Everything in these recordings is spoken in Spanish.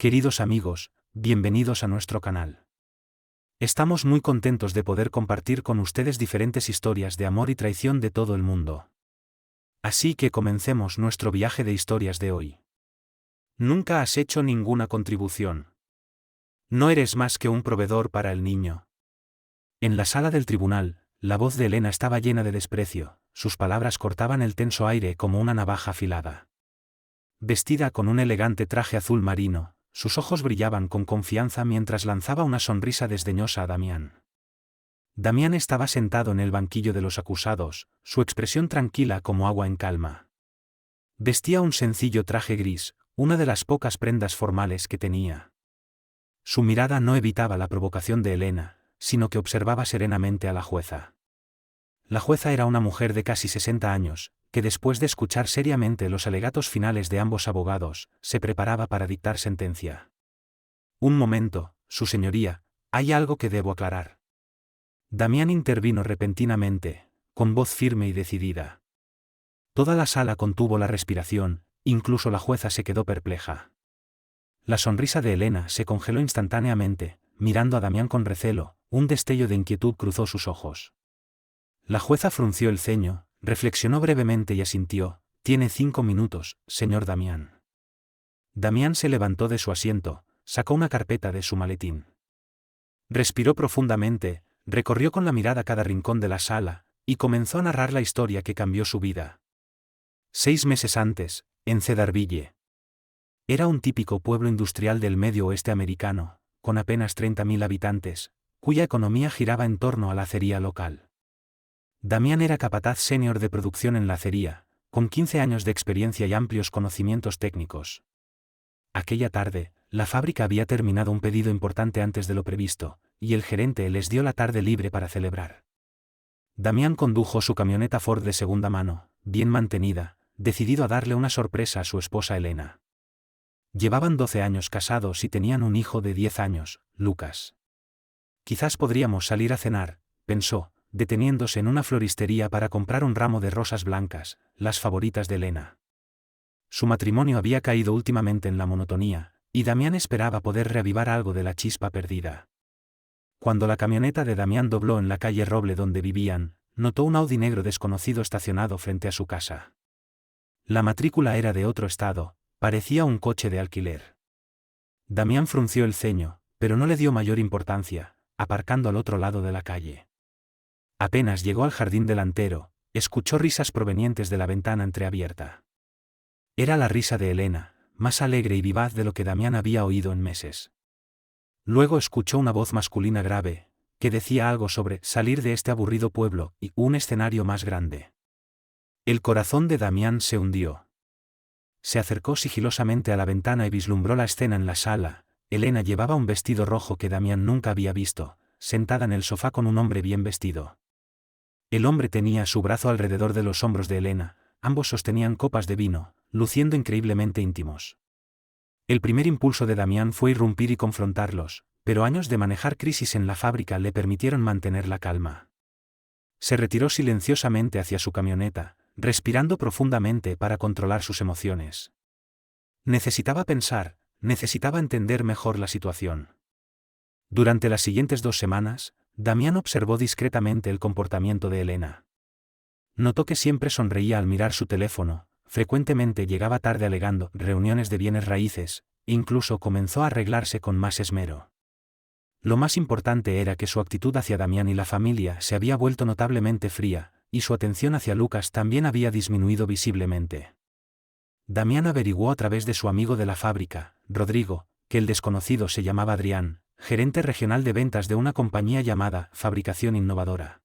Queridos amigos, bienvenidos a nuestro canal. Estamos muy contentos de poder compartir con ustedes diferentes historias de amor y traición de todo el mundo. Así que comencemos nuestro viaje de historias de hoy. Nunca has hecho ninguna contribución. No eres más que un proveedor para el niño. En la sala del tribunal, la voz de Elena estaba llena de desprecio, sus palabras cortaban el tenso aire como una navaja afilada. Vestida con un elegante traje azul marino, sus ojos brillaban con confianza mientras lanzaba una sonrisa desdeñosa a Damián. Damián estaba sentado en el banquillo de los acusados, su expresión tranquila como agua en calma. Vestía un sencillo traje gris, una de las pocas prendas formales que tenía. Su mirada no evitaba la provocación de Elena, sino que observaba serenamente a la jueza. La jueza era una mujer de casi 60 años, que después de escuchar seriamente los alegatos finales de ambos abogados, se preparaba para dictar sentencia. Un momento, su señoría, hay algo que debo aclarar. Damián intervino repentinamente, con voz firme y decidida. Toda la sala contuvo la respiración, incluso la jueza se quedó perpleja. La sonrisa de Elena se congeló instantáneamente, mirando a Damián con recelo, un destello de inquietud cruzó sus ojos. La jueza frunció el ceño, reflexionó brevemente y asintió, «Tiene 5 minutos, señor Damián». Damián se levantó de su asiento, sacó una carpeta de su maletín. Respiró profundamente, recorrió con la mirada cada rincón de la sala, y comenzó a narrar la historia que cambió su vida. 6 meses antes, en Cedarville. Era un típico pueblo industrial del medio oeste americano, con apenas 30.000 habitantes, cuya economía giraba en torno a la acería local. Damián era capataz senior de producción en la acería, con 15 años de experiencia y amplios conocimientos técnicos. Aquella tarde, la fábrica había terminado un pedido importante antes de lo previsto, y el gerente les dio la tarde libre para celebrar. Damián condujo su camioneta Ford de segunda mano, bien mantenida, decidido a darle una sorpresa a su esposa Elena. Llevaban 12 años casados y tenían un hijo de 10 años, Lucas. Quizás podríamos salir a cenar, pensó, deteniéndose en una floristería para comprar un ramo de rosas blancas, las favoritas de Elena. Su matrimonio había caído últimamente en la monotonía, y Damián esperaba poder reavivar algo de la chispa perdida. Cuando la camioneta de Damián dobló en la calle Roble donde vivían, notó un Audi negro desconocido estacionado frente a su casa. La matrícula era de otro estado, parecía un coche de alquiler. Damián frunció el ceño, pero no le dio mayor importancia, aparcando al otro lado de la calle. Apenas llegó al jardín delantero, escuchó risas provenientes de la ventana entreabierta. Era la risa de Elena, más alegre y vivaz de lo que Damián había oído en meses. Luego escuchó una voz masculina grave, que decía algo sobre salir de este aburrido pueblo y un escenario más grande. El corazón de Damián se hundió. Se acercó sigilosamente a la ventana y vislumbró la escena en la sala. Elena llevaba un vestido rojo que Damián nunca había visto, sentada en el sofá con un hombre bien vestido. El hombre tenía su brazo alrededor de los hombros de Elena, ambos sostenían copas de vino, luciendo increíblemente íntimos. El primer impulso de Damián fue irrumpir y confrontarlos, pero años de manejar crisis en la fábrica le permitieron mantener la calma. Se retiró silenciosamente hacia su camioneta, respirando profundamente para controlar sus emociones. Necesitaba pensar, necesitaba entender mejor la situación. Durante las siguientes 2 semanas, Damián observó discretamente el comportamiento de Elena. Notó que siempre sonreía al mirar su teléfono, frecuentemente llegaba tarde alegando reuniones de bienes raíces, incluso comenzó a arreglarse con más esmero. Lo más importante era que su actitud hacia Damián y la familia se había vuelto notablemente fría, y su atención hacia Lucas también había disminuido visiblemente. Damián averiguó a través de su amigo de la fábrica, Rodrigo, que el desconocido se llamaba Adrián, gerente regional de ventas de una compañía llamada Fabricación Innovadora.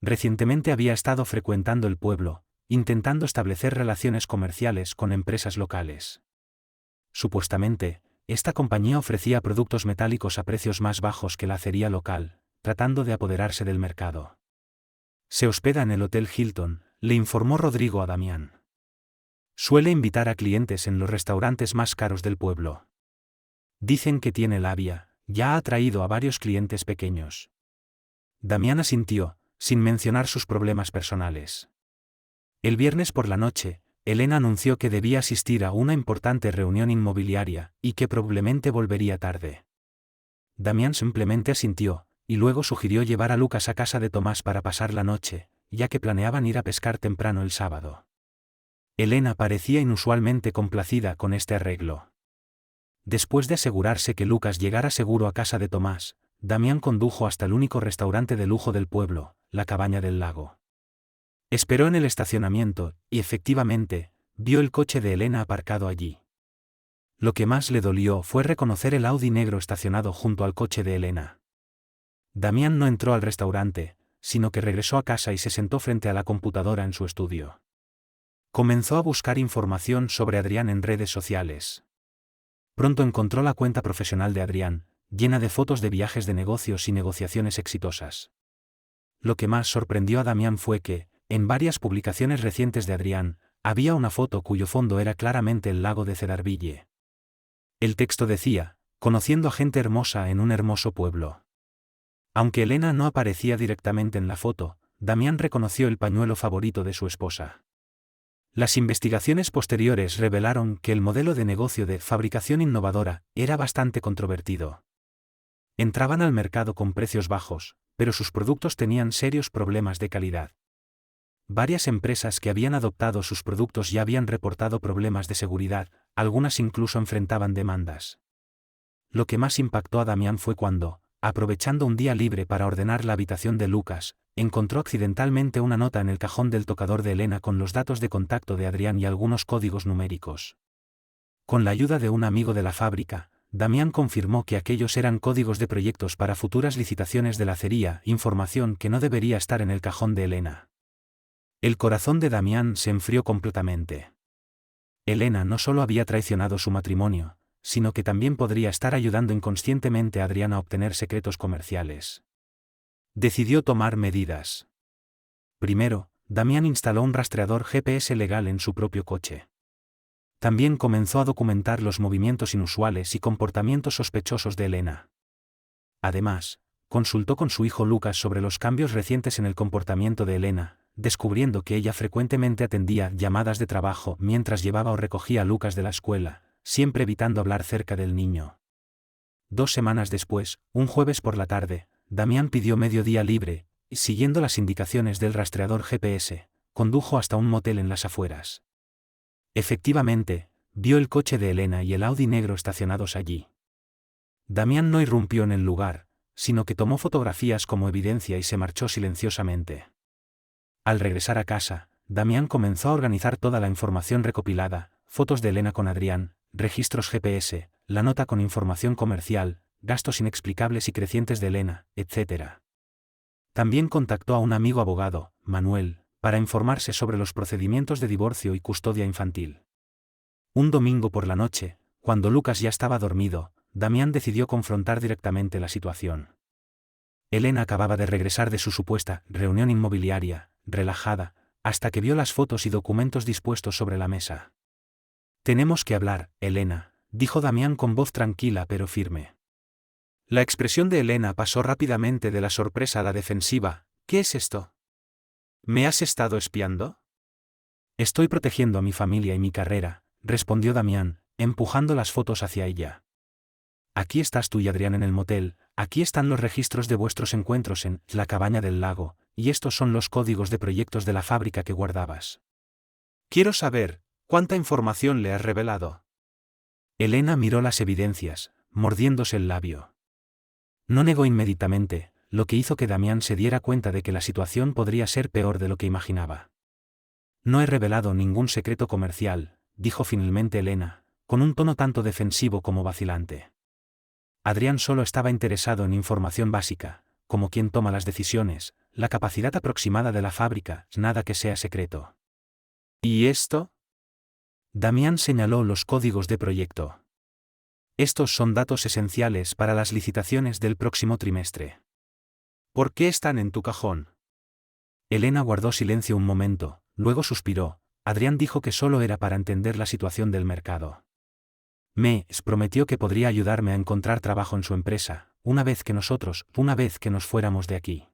Recientemente había estado frecuentando el pueblo, intentando establecer relaciones comerciales con empresas locales. Supuestamente, esta compañía ofrecía productos metálicos a precios más bajos que la acería local, tratando de apoderarse del mercado. Se hospeda en el Hotel Hilton, le informó Rodrigo a Damián. Suele invitar a clientes en los restaurantes más caros del pueblo. Dicen que tiene labia, ya ha atraído a varios clientes pequeños. Damián asintió, sin mencionar sus problemas personales. El viernes por la noche, Elena anunció que debía asistir a una importante reunión inmobiliaria, y que probablemente volvería tarde. Damián simplemente asintió, y luego sugirió llevar a Lucas a casa de Tomás para pasar la noche, ya que planeaban ir a pescar temprano el sábado. Elena parecía inusualmente complacida con este arreglo. Después de asegurarse que Lucas llegara seguro a casa de Tomás, Damián condujo hasta el único restaurante de lujo del pueblo, la Cabaña del Lago. Esperó en el estacionamiento, y efectivamente, vio el coche de Elena aparcado allí. Lo que más le dolió fue reconocer el Audi negro estacionado junto al coche de Elena. Damián no entró al restaurante, sino que regresó a casa y se sentó frente a la computadora en su estudio. Comenzó a buscar información sobre Adrián en redes sociales. Pronto encontró la cuenta profesional de Adrián, llena de fotos de viajes de negocios y negociaciones exitosas. Lo que más sorprendió a Damián fue que, en varias publicaciones recientes de Adrián, había una foto cuyo fondo era claramente el lago de Cedarville. El texto decía: conociendo a gente hermosa en un hermoso pueblo. Aunque Elena no aparecía directamente en la foto, Damián reconoció el pañuelo favorito de su esposa. Las investigaciones posteriores revelaron que el modelo de negocio de fabricación innovadora era bastante controvertido. Entraban al mercado con precios bajos, pero sus productos tenían serios problemas de calidad. Varias empresas que habían adoptado sus productos ya habían reportado problemas de seguridad, algunas incluso enfrentaban demandas. Lo que más impactó a Damián fue cuando, aprovechando un día libre para ordenar la habitación de Lucas, encontró accidentalmente una nota en el cajón del tocador de Elena con los datos de contacto de Adrián y algunos códigos numéricos. Con la ayuda de un amigo de la fábrica, Damián confirmó que aquellos eran códigos de proyectos para futuras licitaciones de la acería, información que no debería estar en el cajón de Elena. El corazón de Damián se enfrió completamente. Elena no solo había traicionado su matrimonio, sino que también podría estar ayudando inconscientemente a Adrián a obtener secretos comerciales. Decidió tomar medidas. Primero, Damián instaló un rastreador GPS legal en su propio coche. También comenzó a documentar los movimientos inusuales y comportamientos sospechosos de Elena. Además, consultó con su hijo Lucas sobre los cambios recientes en el comportamiento de Elena, descubriendo que ella frecuentemente atendía llamadas de trabajo mientras llevaba o recogía a Lucas de la escuela, siempre evitando hablar cerca del niño. 2 semanas después, un jueves por la tarde, Damián pidió mediodía libre, y siguiendo las indicaciones del rastreador GPS, condujo hasta un motel en las afueras. Efectivamente, vio el coche de Elena y el Audi negro estacionados allí. Damián no irrumpió en el lugar, sino que tomó fotografías como evidencia y se marchó silenciosamente. Al regresar a casa, Damián comenzó a organizar toda la información recopilada: fotos de Elena con Adrián, registros GPS, la nota con información comercial, gastos inexplicables y crecientes de Elena, etc. También contactó a un amigo abogado, Manuel, para informarse sobre los procedimientos de divorcio y custodia infantil. Un domingo por la noche, cuando Lucas ya estaba dormido, Damián decidió confrontar directamente la situación. Elena acababa de regresar de su supuesta reunión inmobiliaria, relajada, hasta que vio las fotos y documentos dispuestos sobre la mesa. «Tenemos que hablar, Elena», dijo Damián con voz tranquila pero firme. La expresión de Elena pasó rápidamente de la sorpresa a la defensiva. «¿Qué es esto? ¿Me has estado espiando?» «Estoy protegiendo a mi familia y mi carrera», respondió Damián, empujando las fotos hacia ella. «Aquí estás tú y Adrián en el motel, aquí están los registros de vuestros encuentros en la Cabaña del Lago, y estos son los códigos de proyectos de la fábrica que guardabas. Quiero saber, ¿cuánta información le has revelado?» Elena miró las evidencias, mordiéndose el labio. No negó inmediatamente, lo que hizo que Damián se diera cuenta de que la situación podría ser peor de lo que imaginaba. «No he revelado ningún secreto comercial», dijo finalmente Elena, con un tono tanto defensivo como vacilante. Adrián solo estaba interesado en información básica, como quién toma las decisiones, la capacidad aproximada de la fábrica, nada que sea secreto. ¿Y esto? Damián señaló los códigos de proyecto. Estos son datos esenciales para las licitaciones del próximo trimestre. ¿Por qué están en tu cajón? Elena guardó silencio un momento, luego suspiró. Adrián dijo que solo era para entender la situación del mercado. Me prometió que podría ayudarme a encontrar trabajo en su empresa, una vez que nos fuéramos de aquí.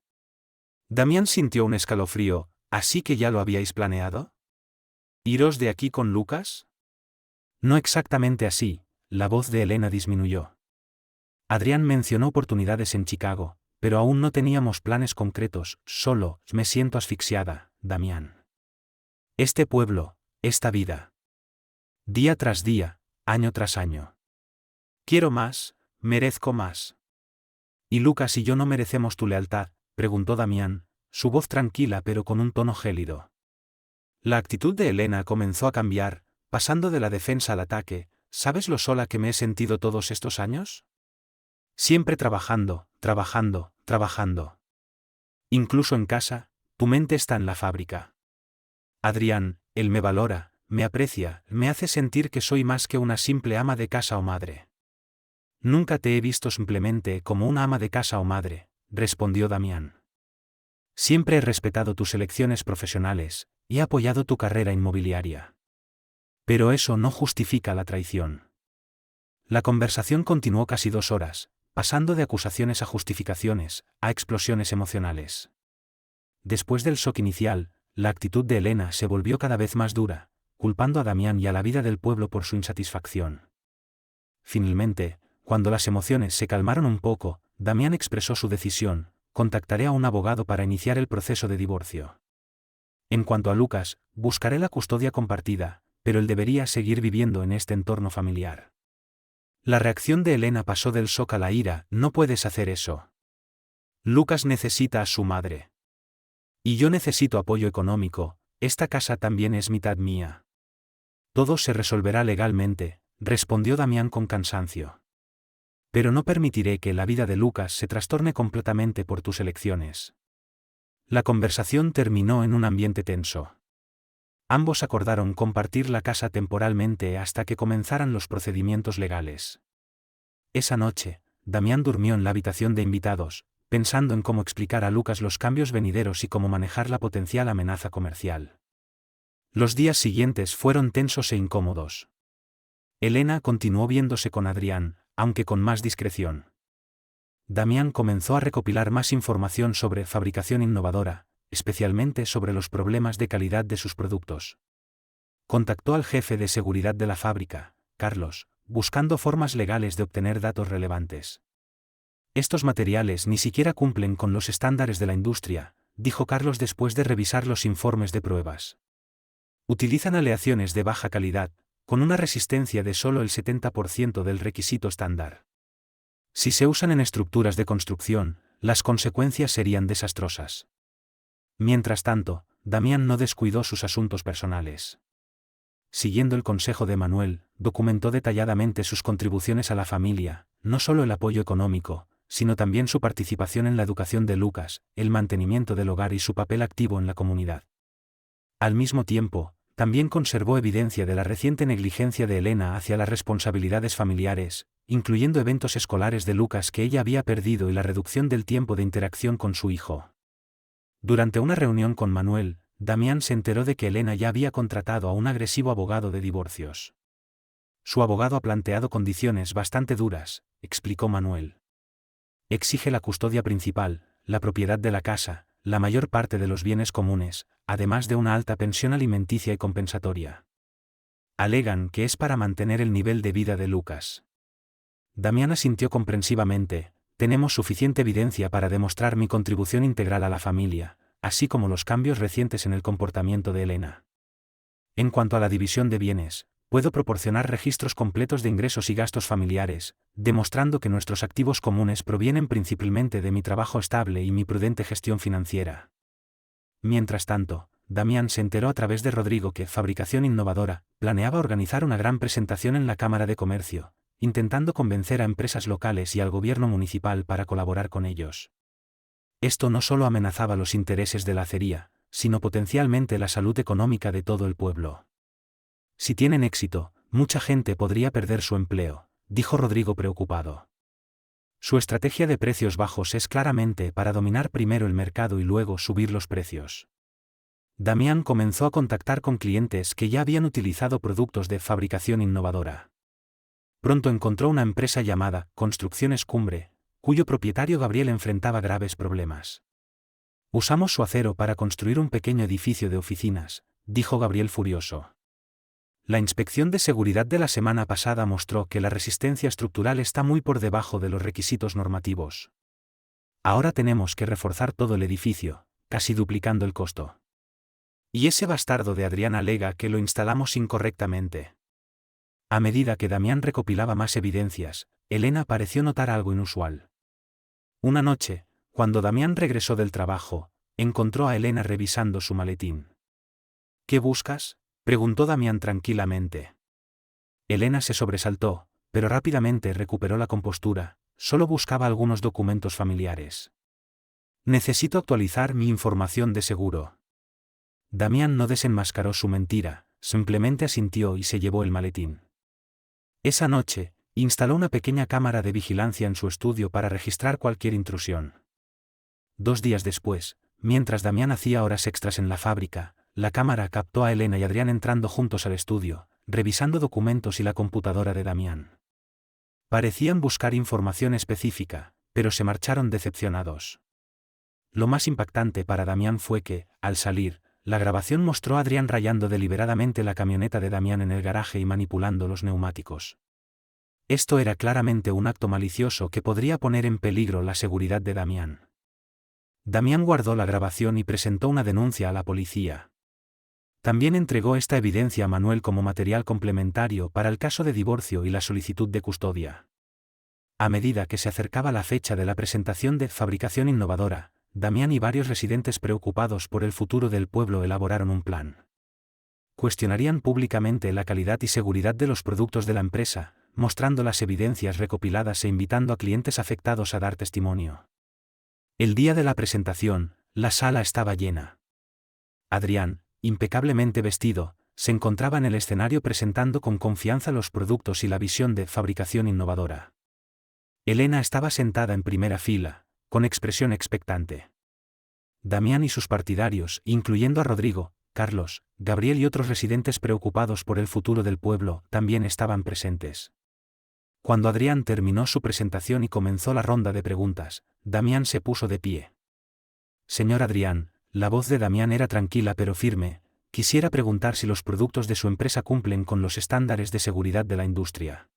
Damián sintió un escalofrío. ¿Así que ya lo habíais planeado? ¿Iros de aquí con Lucas? No exactamente así, la voz de Elena disminuyó. Adrián mencionó oportunidades en Chicago, pero aún no teníamos planes concretos, solo, me siento asfixiada, Damián. Este pueblo, esta vida. Día tras día, año tras año. Quiero más, merezco más. ¿Y Lucas y yo no merecemos tu lealtad?, preguntó Damián, su voz tranquila pero con un tono gélido. La actitud de Elena comenzó a cambiar, pasando de la defensa al ataque. ¿Sabes lo sola que me he sentido todos estos años? Siempre trabajando, trabajando, trabajando. Incluso en casa, tu mente está en la fábrica. Adrián, él me valora, me aprecia, me hace sentir que soy más que una simple ama de casa o madre. Nunca te he visto simplemente como una ama de casa o madre, respondió Damián. Siempre he respetado tus elecciones profesionales, y he apoyado tu carrera inmobiliaria. Pero eso no justifica la traición. La conversación continuó casi 2 horas, pasando de acusaciones a justificaciones, a explosiones emocionales. Después del shock inicial, la actitud de Elena se volvió cada vez más dura, culpando a Damián y a la vida del pueblo por su insatisfacción. Finalmente, cuando las emociones se calmaron un poco, Damián expresó su decisión: contactaré a un abogado para iniciar el proceso de divorcio. En cuanto a Lucas, buscaré la custodia compartida, pero él debería seguir viviendo en este entorno familiar. La reacción de Elena pasó del shock a la ira: no puedes hacer eso. Lucas necesita a su madre. Y yo necesito apoyo económico, esta casa también es mitad mía. Todo se resolverá legalmente, respondió Damián con cansancio. Pero no permitiré que la vida de Lucas se trastorne completamente por tus elecciones. La conversación terminó en un ambiente tenso. Ambos acordaron compartir la casa temporalmente hasta que comenzaran los procedimientos legales. Esa noche, Damián durmió en la habitación de invitados, pensando en cómo explicar a Lucas los cambios venideros y cómo manejar la potencial amenaza comercial. Los días siguientes fueron tensos e incómodos. Elena continuó viéndose con Adrián, aunque con más discreción. Damián comenzó a recopilar más información sobre fabricación innovadora, especialmente sobre los problemas de calidad de sus productos. Contactó al jefe de seguridad de la fábrica, Carlos, buscando formas legales de obtener datos relevantes. Estos materiales ni siquiera cumplen con los estándares de la industria, dijo Carlos después de revisar los informes de pruebas. Utilizan aleaciones de baja calidad, con una resistencia de solo el 70% del requisito estándar. Si se usan en estructuras de construcción, las consecuencias serían desastrosas. Mientras tanto, Damián no descuidó sus asuntos personales. Siguiendo el consejo de Manuel, documentó detalladamente sus contribuciones a la familia, no solo el apoyo económico, sino también su participación en la educación de Lucas, el mantenimiento del hogar y su papel activo en la comunidad. Al mismo tiempo, también conservó evidencia de la reciente negligencia de Elena hacia las responsabilidades familiares, incluyendo eventos escolares de Lucas que ella había perdido y la reducción del tiempo de interacción con su hijo. Durante una reunión con Manuel, Damián se enteró de que Elena ya había contratado a un agresivo abogado de divorcios. Su abogado ha planteado condiciones bastante duras, explicó Manuel. Exige la custodia principal, la propiedad de la casa, la mayor parte de los bienes comunes, además de una alta pensión alimenticia y compensatoria. Alegan que es para mantener el nivel de vida de Lucas. Damián asintió comprensivamente: tenemos suficiente evidencia para demostrar mi contribución integral a la familia, así como los cambios recientes en el comportamiento de Elena. En cuanto a la división de bienes, puedo proporcionar registros completos de ingresos y gastos familiares, demostrando que nuestros activos comunes provienen principalmente de mi trabajo estable y mi prudente gestión financiera. Mientras tanto, Damián se enteró a través de Rodrigo que Fabricación Innovadora planeaba organizar una gran presentación en la Cámara de Comercio, intentando convencer a empresas locales y al gobierno municipal para colaborar con ellos. Esto no solo amenazaba los intereses de la acería, sino potencialmente la salud económica de todo el pueblo. Si tienen éxito, mucha gente podría perder su empleo, dijo Rodrigo preocupado. Su estrategia de precios bajos es claramente para dominar primero el mercado y luego subir los precios. Damián comenzó a contactar con clientes que ya habían utilizado productos de Fabricación Innovadora. Pronto encontró una empresa llamada Construcciones Cumbre, cuyo propietario Gabriel enfrentaba graves problemas. Usamos su acero para construir un pequeño edificio de oficinas, dijo Gabriel furioso. La inspección de seguridad de la semana pasada mostró que la resistencia estructural está muy por debajo de los requisitos normativos. Ahora tenemos que reforzar todo el edificio, casi duplicando el costo. Y ese bastardo de Adrián alega que lo instalamos incorrectamente. A medida que Damián recopilaba más evidencias, Elena pareció notar algo inusual. Una noche, cuando Damián regresó del trabajo, encontró a Elena revisando su maletín. ¿Qué buscas?, preguntó Damián tranquilamente. Elena se sobresaltó, pero rápidamente recuperó la compostura. Solo buscaba algunos documentos familiares. Necesito actualizar mi información de seguro. Damián no desenmascaró su mentira, simplemente asintió y se llevó el maletín. Esa noche, instaló una pequeña cámara de vigilancia en su estudio para registrar cualquier intrusión. 2 días después, mientras Damián hacía horas extras en la fábrica, la cámara captó a Elena y Adrián entrando juntos al estudio, revisando documentos y la computadora de Damián. Parecían buscar información específica, pero se marcharon decepcionados. Lo más impactante para Damián fue que, al salir, la grabación mostró a Adrián rayando deliberadamente la camioneta de Damián en el garaje y manipulando los neumáticos. Esto era claramente un acto malicioso que podría poner en peligro la seguridad de Damián. Damián guardó la grabación y presentó una denuncia a la policía. También entregó esta evidencia a Manuel como material complementario para el caso de divorcio y la solicitud de custodia. A medida que se acercaba la fecha de la presentación de Fabricación Innovadora, Damián y varios residentes preocupados por el futuro del pueblo elaboraron un plan. Cuestionarían públicamente la calidad y seguridad de los productos de la empresa, mostrando las evidencias recopiladas e invitando a clientes afectados a dar testimonio. El día de la presentación, la sala estaba llena. Adrián, impecablemente vestido, se encontraba en el escenario presentando con confianza los productos y la visión de Fabricación Innovadora. Elena estaba sentada en primera fila, con expresión expectante. Damián y sus partidarios, incluyendo a Rodrigo, Carlos, Gabriel y otros residentes preocupados por el futuro del pueblo, también estaban presentes. Cuando Adrián terminó su presentación y comenzó la ronda de preguntas, Damián se puso de pie. Señor Adrián, la voz de Damián era tranquila pero firme, quisiera preguntar si los productos de su empresa cumplen con los estándares de seguridad de la industria.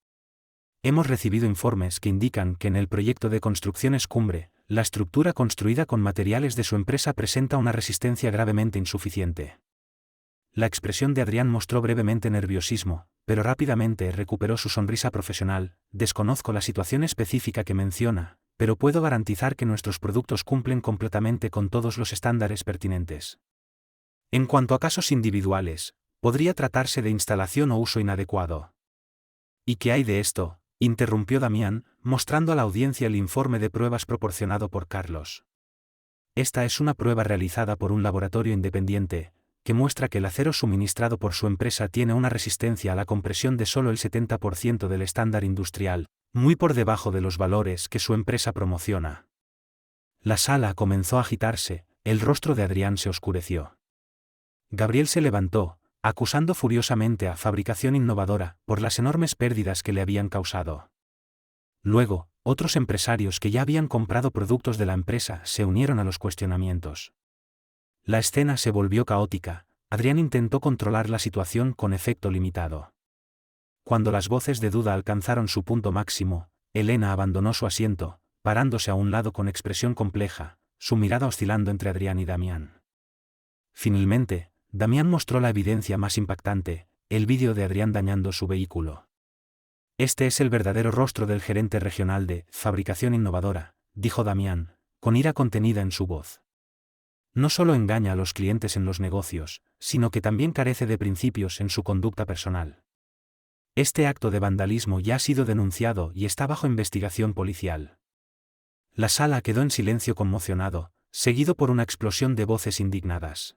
Hemos recibido informes que indican que en el proyecto de construcciones Cumbre, la estructura construida con materiales de su empresa presenta una resistencia gravemente insuficiente. La expresión de Adrián mostró brevemente nerviosismo, pero rápidamente recuperó su sonrisa profesional. Desconozco la situación específica que menciona, pero puedo garantizar que nuestros productos cumplen completamente con todos los estándares pertinentes. En cuanto a casos individuales, podría tratarse de instalación o uso inadecuado. ¿Y qué hay de esto?, interrumpió Damián, mostrando a la audiencia el informe de pruebas proporcionado por Carlos. Esta es una prueba realizada por un laboratorio independiente, que muestra que el acero suministrado por su empresa tiene una resistencia a la compresión de solo el 70% del estándar industrial, muy por debajo de los valores que su empresa promociona. La sala comenzó a agitarse, el rostro de Adrián se oscureció. Gabriel se levantó, acusando furiosamente a Fabricación Innovadora por las enormes pérdidas que le habían causado. Luego, otros empresarios que ya habían comprado productos de la empresa se unieron a los cuestionamientos. La escena se volvió caótica. Adrián intentó controlar la situación con efecto limitado. Cuando las voces de duda alcanzaron su punto máximo, Elena abandonó su asiento, parándose a un lado con expresión compleja, su mirada oscilando entre Adrián y Damián. Finalmente, Damián mostró la evidencia más impactante, el vídeo de Adrián dañando su vehículo. Este es el verdadero rostro del gerente regional de Fabricación Innovadora, dijo Damián, con ira contenida en su voz. No solo engaña a los clientes en los negocios, sino que también carece de principios en su conducta personal. Este acto de vandalismo ya ha sido denunciado y está bajo investigación policial. La sala quedó en silencio conmocionado, seguido por una explosión de voces indignadas.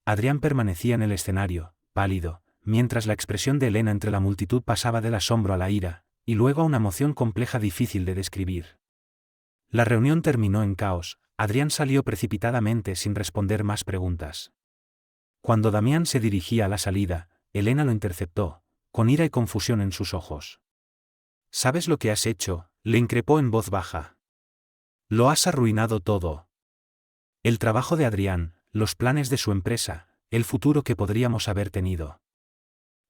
Adrián permanecía en el escenario, pálido, mientras la expresión de Elena entre la multitud pasaba del asombro a la ira, y luego a una emoción compleja difícil de describir. La reunión terminó en caos. Adrián salió precipitadamente sin responder más preguntas. Cuando Damián se dirigía a la salida, Elena lo interceptó, con ira y confusión en sus ojos. ¿Sabes lo que has hecho?, le increpó en voz baja. Lo has arruinado todo. El trabajo de Adrián, los planes de su empresa, el futuro que podríamos haber tenido.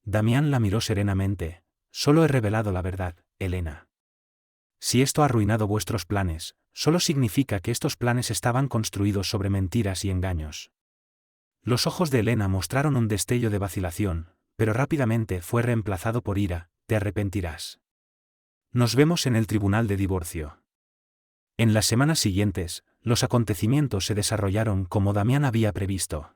Damián la miró serenamente. Solo he revelado la verdad, Elena. Si esto ha arruinado vuestros planes, solo significa que estos planes estaban construidos sobre mentiras y engaños. Los ojos de Elena mostraron un destello de vacilación, pero rápidamente fue reemplazado por ira. Te arrepentirás. Nos vemos en el tribunal de divorcio. En las semanas siguientes, los acontecimientos se desarrollaron como Damián había previsto.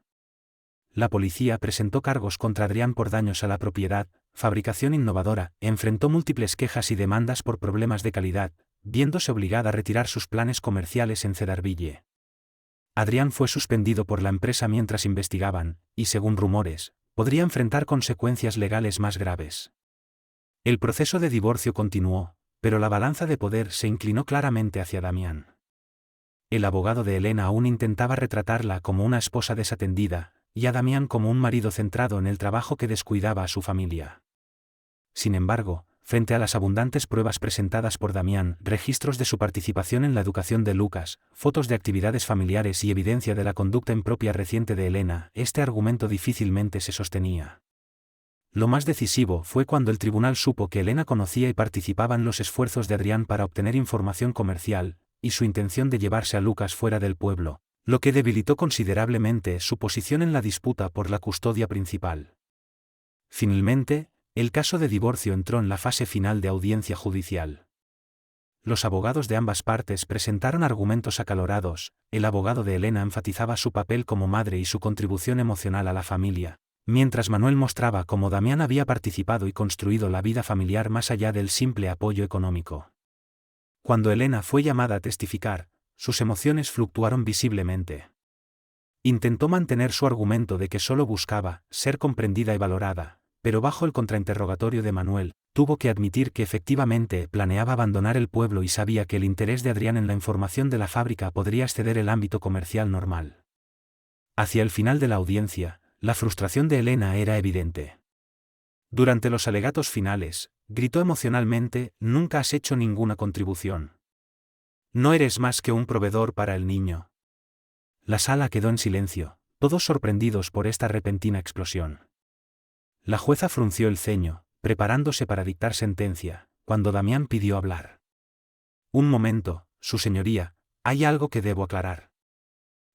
La policía presentó cargos contra Adrián por daños a la propiedad, fabricación innovadora, enfrentó múltiples quejas y demandas por problemas de calidad, viéndose obligada a retirar sus planes comerciales en Cedarville. Adrián fue suspendido por la empresa mientras investigaban, y según rumores, podría enfrentar consecuencias legales más graves. El proceso de divorcio continuó, pero la balanza de poder se inclinó claramente hacia Damián. El abogado de Elena aún intentaba retratarla como una esposa desatendida, y a Damián como un marido centrado en el trabajo que descuidaba a su familia. Sin embargo, frente a las abundantes pruebas presentadas por Damián, registros de su participación en la educación de Lucas, fotos de actividades familiares y evidencia de la conducta impropia reciente de Elena, este argumento difícilmente se sostenía. Lo más decisivo fue cuando el tribunal supo que Elena conocía y participaba en los esfuerzos de Adrián para obtener información comercial, y su intención de llevarse a Lucas fuera del pueblo, lo que debilitó considerablemente su posición en la disputa por la custodia principal. Finalmente, el caso de divorcio entró en la fase final de audiencia judicial. Los abogados de ambas partes presentaron argumentos acalorados. El abogado de Elena enfatizaba su papel como madre y su contribución emocional a la familia, mientras Manuel mostraba cómo Damián había participado y construido la vida familiar más allá del simple apoyo económico. Cuando Elena fue llamada a testificar, sus emociones fluctuaron visiblemente. Intentó mantener su argumento de que solo buscaba ser comprendida y valorada, pero bajo el contrainterrogatorio de Manuel, tuvo que admitir que efectivamente planeaba abandonar el pueblo y sabía que el interés de Adrián en la información de la fábrica podría exceder el ámbito comercial normal. Hacia el final de la audiencia, la frustración de Elena era evidente. Durante los alegatos finales, gritó emocionalmente: «Nunca has hecho ninguna contribución. No eres más que un proveedor para el niño». La sala quedó en silencio, todos sorprendidos por esta repentina explosión. La jueza frunció el ceño, preparándose para dictar sentencia, cuando Damián pidió hablar. «Un momento, su señoría, hay algo que debo aclarar».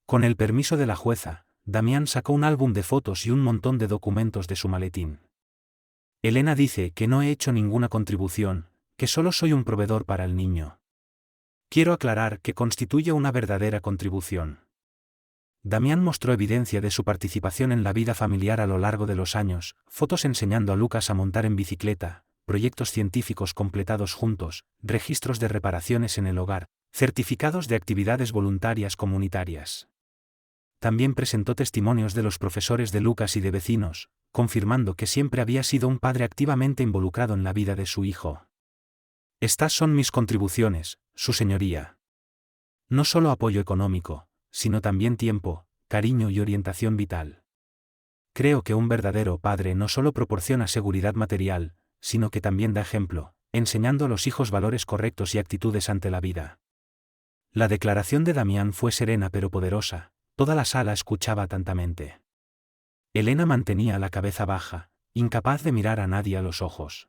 Con el permiso de la jueza, Damián sacó un álbum de fotos y un montón de documentos de su maletín. «Elena dice que no he hecho ninguna contribución, que solo soy un proveedor para el niño. Quiero aclarar que constituye una verdadera contribución». Damián mostró evidencia de su participación en la vida familiar a lo largo de los años, fotos enseñando a Lucas a montar en bicicleta, proyectos científicos completados juntos, registros de reparaciones en el hogar, certificados de actividades voluntarias comunitarias. También presentó testimonios de los profesores de Lucas y de vecinos, confirmando que siempre había sido un padre activamente involucrado en la vida de su hijo. «Estas son mis contribuciones, su señoría. No solo apoyo económico, sino también tiempo, cariño y orientación vital. Creo que un verdadero padre no solo proporciona seguridad material, sino que también da ejemplo, enseñando a los hijos valores correctos y actitudes ante la vida». La declaración de Damián fue serena pero poderosa, toda la sala escuchaba atentamente. Elena mantenía la cabeza baja, incapaz de mirar a nadie a los ojos.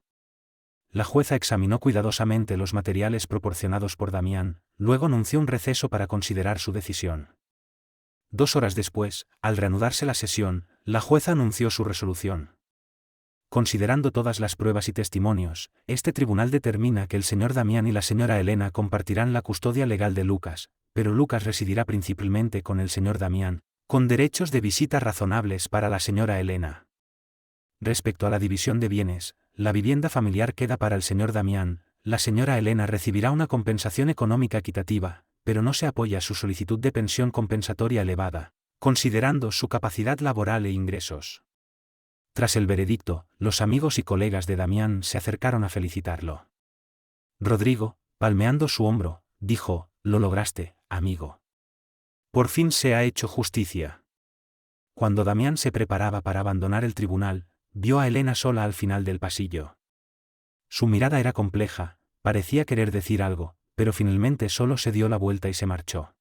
La jueza examinó cuidadosamente los materiales proporcionados por Damián, luego anunció un receso para considerar su decisión. 2 horas después, al reanudarse la sesión, la jueza anunció su resolución. Considerando todas las pruebas y testimonios, este tribunal determina que el señor Damián y la señora Elena compartirán la custodia legal de Lucas, pero Lucas residirá principalmente con el señor Damián, con derechos de visita razonables para la señora Elena. Respecto a la división de bienes, la vivienda familiar queda para el señor Damián, la señora Elena recibirá una compensación económica equitativa, pero no se apoya su solicitud de pensión compensatoria elevada, considerando su capacidad laboral e ingresos. Tras el veredicto, los amigos y colegas de Damián se acercaron a felicitarlo. Rodrigo, palmeando su hombro, dijo: «Lo lograste, amigo. Por fin se ha hecho justicia». Cuando Damián se preparaba para abandonar el tribunal, vio a Elena sola al final del pasillo. Su mirada era compleja, parecía querer decir algo, pero finalmente solo se dio la vuelta y se marchó.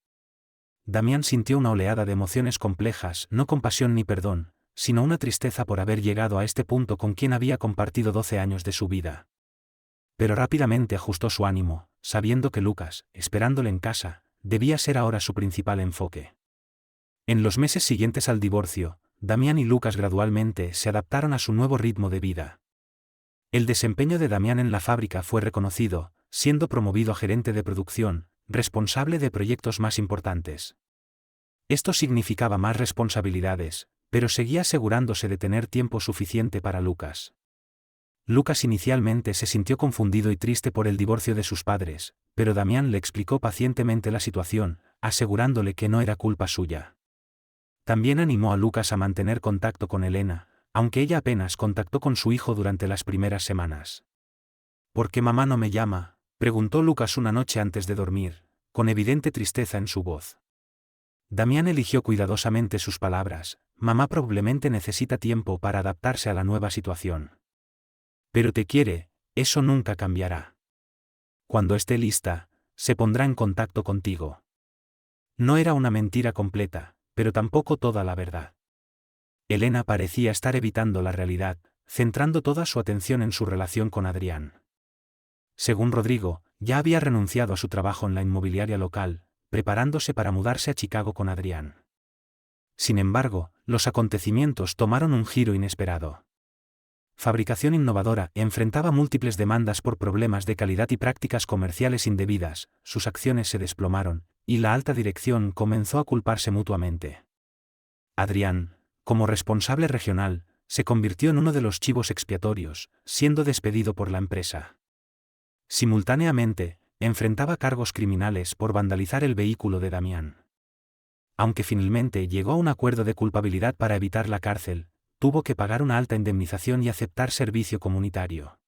Damián sintió una oleada de emociones complejas, no compasión ni perdón, sino una tristeza por haber llegado a este punto con quien había compartido 12 años de su vida. Pero rápidamente ajustó su ánimo, sabiendo que Lucas, esperándole en casa, debía ser ahora su principal enfoque. En los meses siguientes al divorcio, Damián y Lucas gradualmente se adaptaron a su nuevo ritmo de vida. El desempeño de Damián en la fábrica fue reconocido, siendo promovido a gerente de producción, responsable de proyectos más importantes. Esto significaba más responsabilidades, pero seguía asegurándose de tener tiempo suficiente para Lucas. Lucas inicialmente se sintió confundido y triste por el divorcio de sus padres, pero Damián le explicó pacientemente la situación, asegurándole que no era culpa suya. También animó a Lucas a mantener contacto con Elena, aunque ella apenas contactó con su hijo durante las primeras semanas. ¿Por qué mamá no me llama?, preguntó Lucas una noche antes de dormir, con evidente tristeza en su voz. Damián eligió cuidadosamente sus palabras: mamá probablemente necesita tiempo para adaptarse a la nueva situación. Pero te quiere, eso nunca cambiará. Cuando esté lista, se pondrá en contacto contigo. No era una mentira completa, pero tampoco toda la verdad. Elena parecía estar evitando la realidad, centrando toda su atención en su relación con Adrián. Según Rodrigo, ya había renunciado a su trabajo en la inmobiliaria local, preparándose para mudarse a Chicago con Adrián. Sin embargo, los acontecimientos tomaron un giro inesperado. Fabricación Innovadora enfrentaba múltiples demandas por problemas de calidad y prácticas comerciales indebidas, sus acciones se desplomaron, y la alta dirección comenzó a culparse mutuamente. Adrián, como responsable regional, se convirtió en uno de los chivos expiatorios, siendo despedido por la empresa. Simultáneamente, enfrentaba cargos criminales por vandalizar el vehículo de Damián. Aunque finalmente llegó a un acuerdo de culpabilidad para evitar la cárcel, tuvo que pagar una alta indemnización y aceptar servicio comunitario.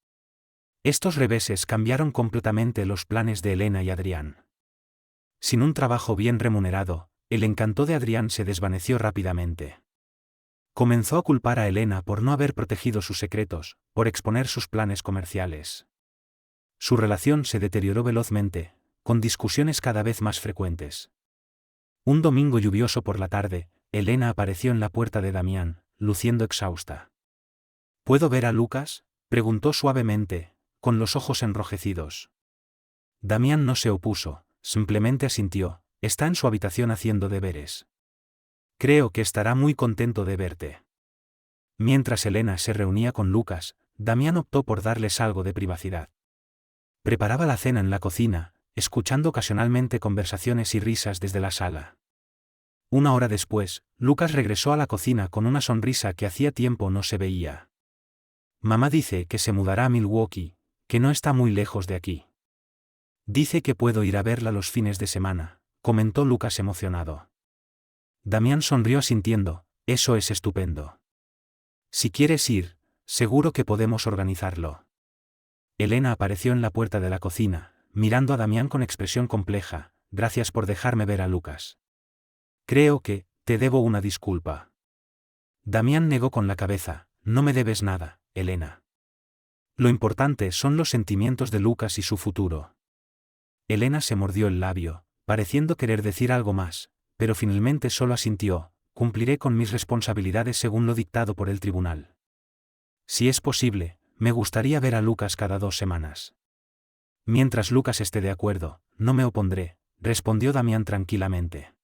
Estos reveses cambiaron completamente los planes de Elena y Adrián. Sin un trabajo bien remunerado, el encanto de Adrián se desvaneció rápidamente. Comenzó a culpar a Elena por no haber protegido sus secretos, por exponer sus planes comerciales. Su relación se deterioró velozmente, con discusiones cada vez más frecuentes. Un domingo lluvioso por la tarde, Elena apareció en la puerta de Damián, luciendo exhausta. ¿Puedo ver a Lucas?, preguntó suavemente, con los ojos enrojecidos. Damián no se opuso, simplemente asintió: está en su habitación haciendo deberes. Creo que estará muy contento de verte. Mientras Elena se reunía con Lucas, Damián optó por darles algo de privacidad. Preparaba la cena en la cocina, escuchando ocasionalmente conversaciones y risas desde la sala. Una hora después, Lucas regresó a la cocina con una sonrisa que hacía tiempo no se veía. Mamá dice que se mudará a Milwaukee, que no está muy lejos de aquí. Dice que puedo ir a verla los fines de semana, comentó Lucas emocionado. Damián sonrió asintiendo: eso es estupendo. Si quieres ir, seguro que podemos organizarlo. Elena apareció en la puerta de la cocina, mirando a Damián con expresión compleja: gracias por dejarme ver a Lucas. Creo que te debo una disculpa. Damián negó con la cabeza: no me debes nada, Elena. Lo importante son los sentimientos de Lucas y su futuro. Elena se mordió el labio, pareciendo querer decir algo más, pero finalmente solo asintió: cumpliré con mis responsabilidades según lo dictado por el tribunal. Si es posible, me gustaría ver a Lucas cada 2 semanas. Mientras Lucas esté de acuerdo, no me opondré, respondió Damián tranquilamente.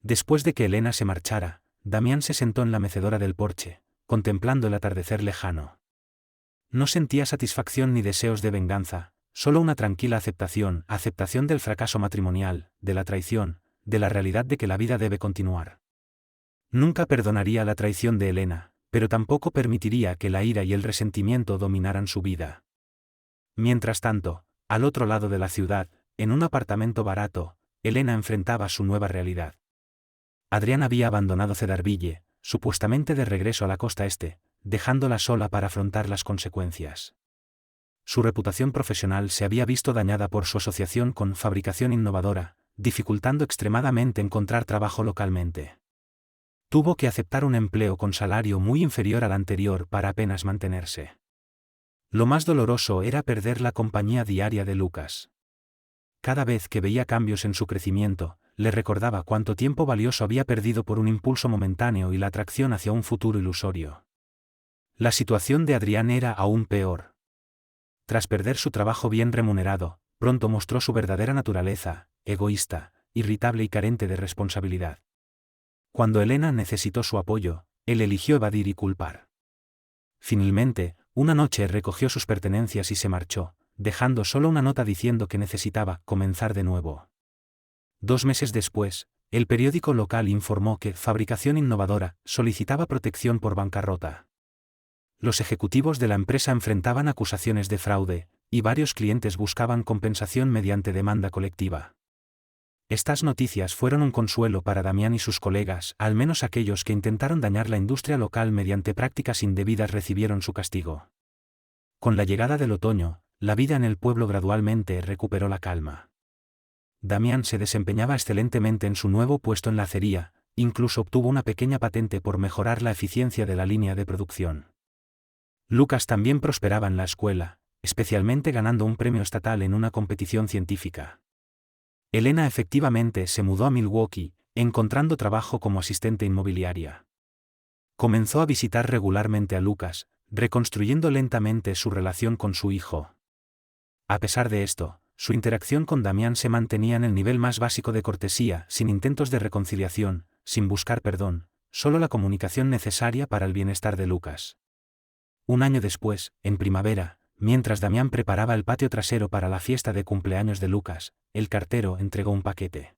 Después de que Elena se marchara, Damián se sentó en la mecedora del porche, contemplando el atardecer lejano. No sentía satisfacción ni deseos de venganza, solo una tranquila aceptación del fracaso matrimonial, de la traición, de la realidad de que la vida debe continuar. Nunca perdonaría la traición de Elena, pero tampoco permitiría que la ira y el resentimiento dominaran su vida. Mientras tanto, al otro lado de la ciudad, en un apartamento barato, Elena enfrentaba su nueva realidad. Adrián había abandonado Cedarville, supuestamente de regreso a la costa este, dejándola sola para afrontar las consecuencias. Su reputación profesional se había visto dañada por su asociación con Fabricación Innovadora, dificultando extremadamente encontrar trabajo localmente. Tuvo que aceptar un empleo con salario muy inferior al anterior para apenas mantenerse. Lo más doloroso era perder la compañía diaria de Lucas. Cada vez que veía cambios en su crecimiento, le recordaba cuánto tiempo valioso había perdido por un impulso momentáneo y la atracción hacia un futuro ilusorio. La situación de Adrián era aún peor. Tras perder su trabajo bien remunerado, pronto mostró su verdadera naturaleza, egoísta, irritable y carente de responsabilidad. Cuando Elena necesitó su apoyo, él eligió evadir y culpar. Finalmente, una noche recogió sus pertenencias y se marchó, dejando solo una nota diciendo que necesitaba comenzar de nuevo. 2 meses después, el periódico local informó que Fabricación Innovadora solicitaba protección por bancarrota. Los ejecutivos de la empresa enfrentaban acusaciones de fraude, y varios clientes buscaban compensación mediante demanda colectiva. Estas noticias fueron un consuelo para Damián y sus colegas, al menos aquellos que intentaron dañar la industria local mediante prácticas indebidas recibieron su castigo. Con la llegada del otoño, la vida en el pueblo gradualmente recuperó la calma. Damián se desempeñaba excelentemente en su nuevo puesto en la acería, incluso obtuvo una pequeña patente por mejorar la eficiencia de la línea de producción. Lucas también prosperaba en la escuela, especialmente ganando un premio estatal en una competición científica. Elena efectivamente se mudó a Milwaukee, encontrando trabajo como asistente inmobiliaria. Comenzó a visitar regularmente a Lucas, reconstruyendo lentamente su relación con su hijo. A pesar de esto, su interacción con Damián se mantenía en el nivel más básico de cortesía, sin intentos de reconciliación, sin buscar perdón, solo la comunicación necesaria para el bienestar de Lucas. Un año después, en primavera, mientras Damián preparaba el patio trasero para la fiesta de cumpleaños de Lucas, el cartero entregó un paquete.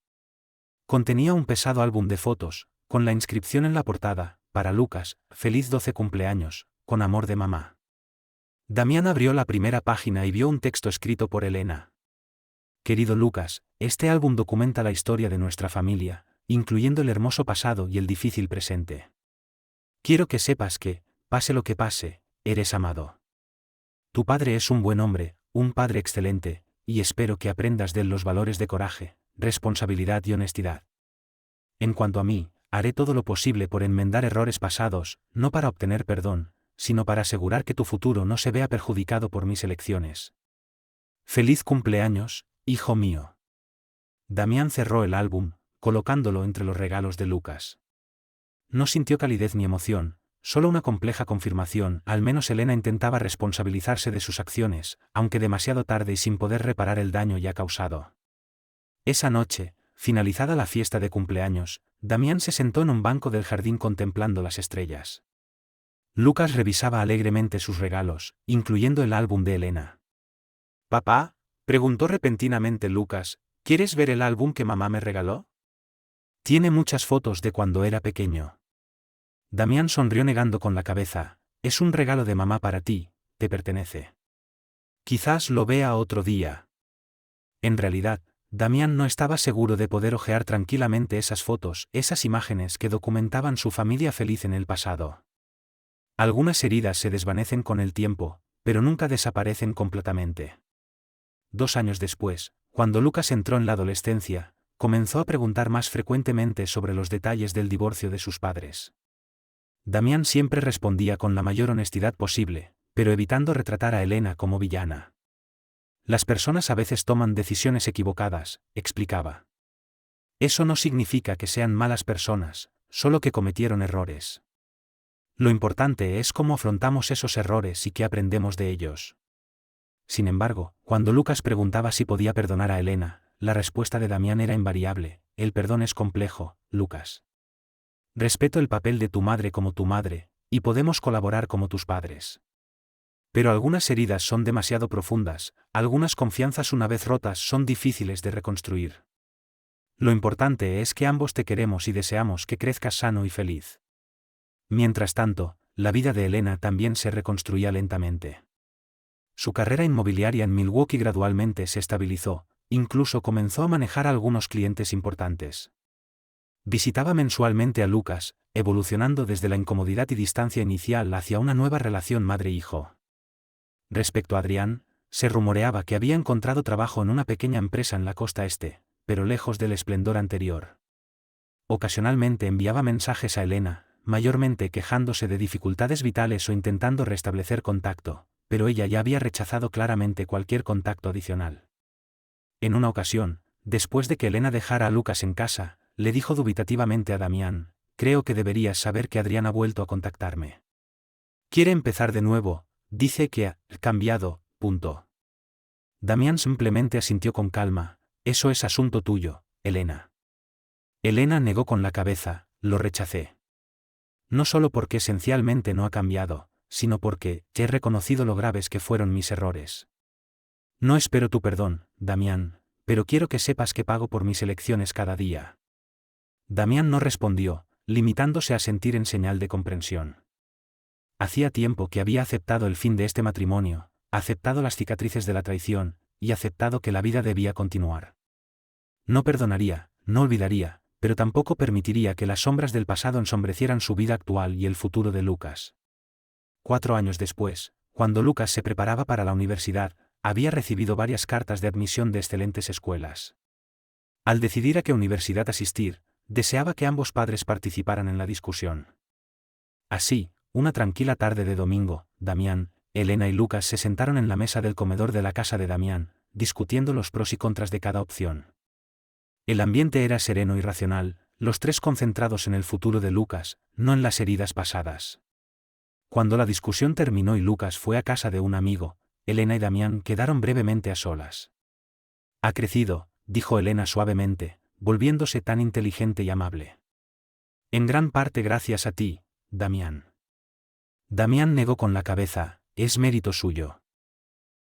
Contenía un pesado álbum de fotos, con la inscripción en la portada, para Lucas, feliz 12 cumpleaños, con amor de mamá. Damián abrió la primera página y vio un texto escrito por Elena. Querido Lucas, este álbum documenta la historia de nuestra familia, incluyendo el hermoso pasado y el difícil presente. Quiero que sepas que, pase lo que pase, eres amado. Tu padre es un buen hombre, un padre excelente, y espero que aprendas de él los valores de coraje, responsabilidad y honestidad. En cuanto a mí, haré todo lo posible por enmendar errores pasados, no para obtener perdón, sino para asegurar que tu futuro no se vea perjudicado por mis elecciones. Feliz cumpleaños, hijo mío. Damián cerró el álbum, colocándolo entre los regalos de Lucas. No sintió calidez ni emoción, solo una compleja confirmación. Al menos Elena intentaba responsabilizarse de sus acciones, aunque demasiado tarde y sin poder reparar el daño ya causado. Esa noche, finalizada la fiesta de cumpleaños, Damián se sentó en un banco del jardín contemplando las estrellas. Lucas revisaba alegremente sus regalos, incluyendo el álbum de Elena. «Papá», preguntó repentinamente Lucas, «¿quieres ver el álbum que mamá me regaló? Tiene muchas fotos de cuando era pequeño». Damián sonrió negando con la cabeza, «Es un regalo de mamá para ti, te pertenece. Quizás lo vea otro día». En realidad, Damián no estaba seguro de poder hojear tranquilamente esas fotos, esas imágenes que documentaban su familia feliz en el pasado. Algunas heridas se desvanecen con el tiempo, pero nunca desaparecen completamente. 2 años después, cuando Lucas entró en la adolescencia, comenzó a preguntar más frecuentemente sobre los detalles del divorcio de sus padres. Damián siempre respondía con la mayor honestidad posible, pero evitando retratar a Elena como villana. Las personas a veces toman decisiones equivocadas, explicaba. Eso no significa que sean malas personas, solo que cometieron errores. Lo importante es cómo afrontamos esos errores y qué aprendemos de ellos. Sin embargo, cuando Lucas preguntaba si podía perdonar a Elena, la respuesta de Damián era invariable: el perdón es complejo, Lucas. Respeto el papel de tu madre como tu madre, y podemos colaborar como tus padres. Pero algunas heridas son demasiado profundas, algunas confianzas una vez rotas son difíciles de reconstruir. Lo importante es que ambos te queremos y deseamos que crezcas sano y feliz. Mientras tanto, la vida de Elena también se reconstruía lentamente. Su carrera inmobiliaria en Milwaukee gradualmente se estabilizó, incluso comenzó a manejar a algunos clientes importantes. Visitaba mensualmente a Lucas, evolucionando desde la incomodidad y distancia inicial hacia una nueva relación madre-hijo. Respecto a Adrián, se rumoreaba que había encontrado trabajo en una pequeña empresa en la costa este, pero lejos del esplendor anterior. Ocasionalmente enviaba mensajes a Elena, mayormente quejándose de dificultades vitales o intentando restablecer contacto, pero ella ya había rechazado claramente cualquier contacto adicional. En una ocasión, después de que Elena dejara a Lucas en casa, le dijo dubitativamente a Damián: creo que deberías saber que Adrián ha vuelto a contactarme. Quiere empezar de nuevo, dice que ha cambiado, punto. Damián simplemente asintió con calma: eso es asunto tuyo, Elena. Elena negó con la cabeza: lo rechacé. No solo porque esencialmente no ha cambiado, sino porque he reconocido lo graves que fueron mis errores. No espero tu perdón, Damián, pero quiero que sepas que pago por mis elecciones cada día. Damián no respondió, limitándose a sentir en señal de comprensión. Hacía tiempo que había aceptado el fin de este matrimonio, aceptado las cicatrices de la traición, y aceptado que la vida debía continuar. No perdonaría, no olvidaría, pero tampoco permitiría que las sombras del pasado ensombrecieran su vida actual y el futuro de Lucas. 4 años después, cuando Lucas se preparaba para la universidad, había recibido varias cartas de admisión de excelentes escuelas. Al decidir a qué universidad asistir, deseaba que ambos padres participaran en la discusión. Así, una tranquila tarde de domingo, Damián, Elena y Lucas se sentaron en la mesa del comedor de la casa de Damián, discutiendo los pros y contras de cada opción. El ambiente era sereno y racional, los tres concentrados en el futuro de Lucas, no en las heridas pasadas. Cuando la discusión terminó y Lucas fue a casa de un amigo, Elena y Damián quedaron brevemente a solas. Ha crecido, dijo Elena suavemente, volviéndose tan inteligente y amable. En gran parte gracias a ti, Damián. Damián negó con la cabeza: es mérito suyo.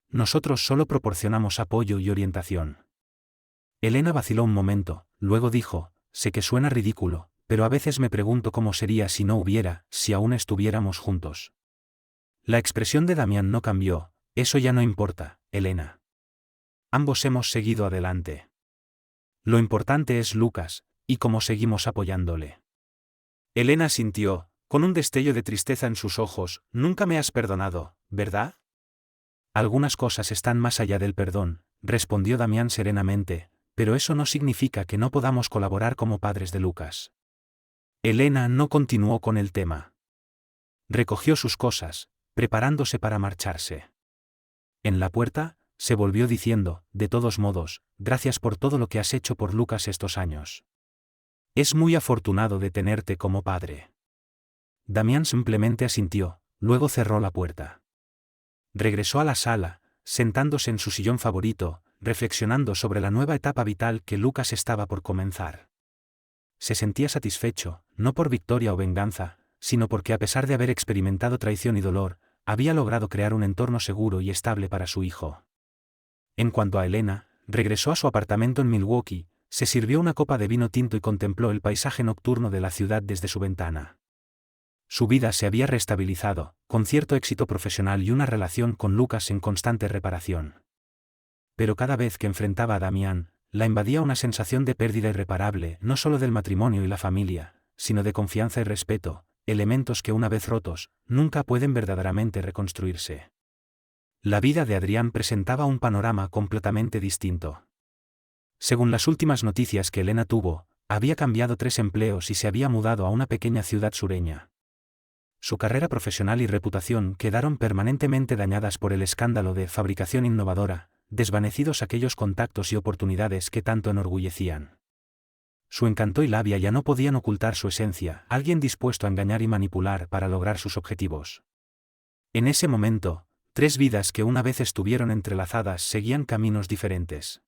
Nosotros solo proporcionamos apoyo y orientación. Elena vaciló un momento, luego dijo: sé que suena ridículo, pero a veces me pregunto cómo sería si si aún estuviéramos juntos. La expresión de Damián no cambió: eso ya no importa, Elena. Ambos hemos seguido adelante. Lo importante es Lucas, y cómo seguimos apoyándole. Elena sintió, con un destello de tristeza en sus ojos: nunca me has perdonado, ¿verdad? Algunas cosas están más allá del perdón, respondió Damián serenamente, pero eso no significa que no podamos colaborar como padres de Lucas. Elena no continuó con el tema. Recogió sus cosas, preparándose para marcharse. En la puerta, se volvió diciendo: de todos modos, gracias por todo lo que has hecho por Lucas estos años. Es muy afortunado de tenerte como padre. Damián simplemente asintió, luego cerró la puerta. Regresó a la sala, sentándose en su sillón favorito, reflexionando sobre la nueva etapa vital que Lucas estaba por comenzar. Se sentía satisfecho, no por victoria o venganza, sino porque a pesar de haber experimentado traición y dolor, había logrado crear un entorno seguro y estable para su hijo. En cuanto a Elena, regresó a su apartamento en Milwaukee, se sirvió una copa de vino tinto y contempló el paisaje nocturno de la ciudad desde su ventana. Su vida se había restabilizado, con cierto éxito profesional y una relación con Lucas en constante reparación. Pero cada vez que enfrentaba a Damián, la invadía una sensación de pérdida irreparable, no solo del matrimonio y la familia, sino de confianza y respeto, elementos que una vez rotos, nunca pueden verdaderamente reconstruirse. La vida de Adrián presentaba un panorama completamente distinto. Según las últimas noticias que Elena tuvo, había cambiado 3 empleos y se había mudado a una pequeña ciudad sureña. Su carrera profesional y reputación quedaron permanentemente dañadas por el escándalo de fabricación innovadora, desvanecidos aquellos contactos y oportunidades que tanto enorgullecían. Su encanto y labia ya no podían ocultar su esencia, alguien dispuesto a engañar y manipular para lograr sus objetivos. En ese momento, 3 vidas que una vez estuvieron entrelazadas seguían caminos diferentes.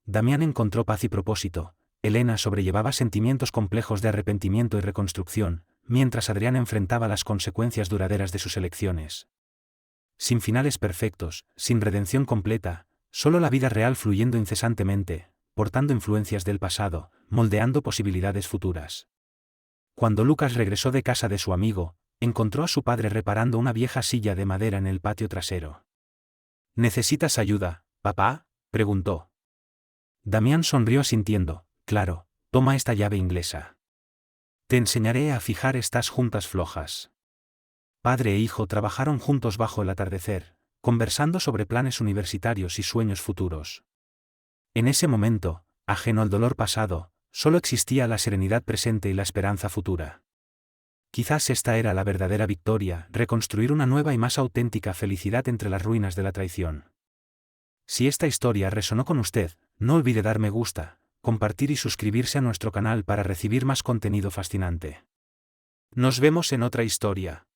Damián encontró paz y propósito, Elena sobrellevaba sentimientos complejos de arrepentimiento y reconstrucción, mientras Adrián enfrentaba las consecuencias duraderas de sus elecciones. Sin finales perfectos, sin redención completa, solo la vida real fluyendo incesantemente, portando influencias del pasado, moldeando posibilidades futuras. Cuando Lucas regresó de casa de su amigo, encontró a su padre reparando una vieja silla de madera en el patio trasero. ¿Necesitas ayuda, papá?, preguntó. Damián sonrió asintiendo: claro, toma esta llave inglesa. Te enseñaré a fijar estas juntas flojas. Padre e hijo trabajaron juntos bajo el atardecer, conversando sobre planes universitarios y sueños futuros. En ese momento, ajeno al dolor pasado, solo existía la serenidad presente y la esperanza futura. Quizás esta era la verdadera victoria: reconstruir una nueva y más auténtica felicidad entre las ruinas de la traición. Si esta historia resonó con usted, No olvide dar me gusta, compartir y suscribirse a nuestro canal para recibir más contenido fascinante. Nos vemos en otra historia.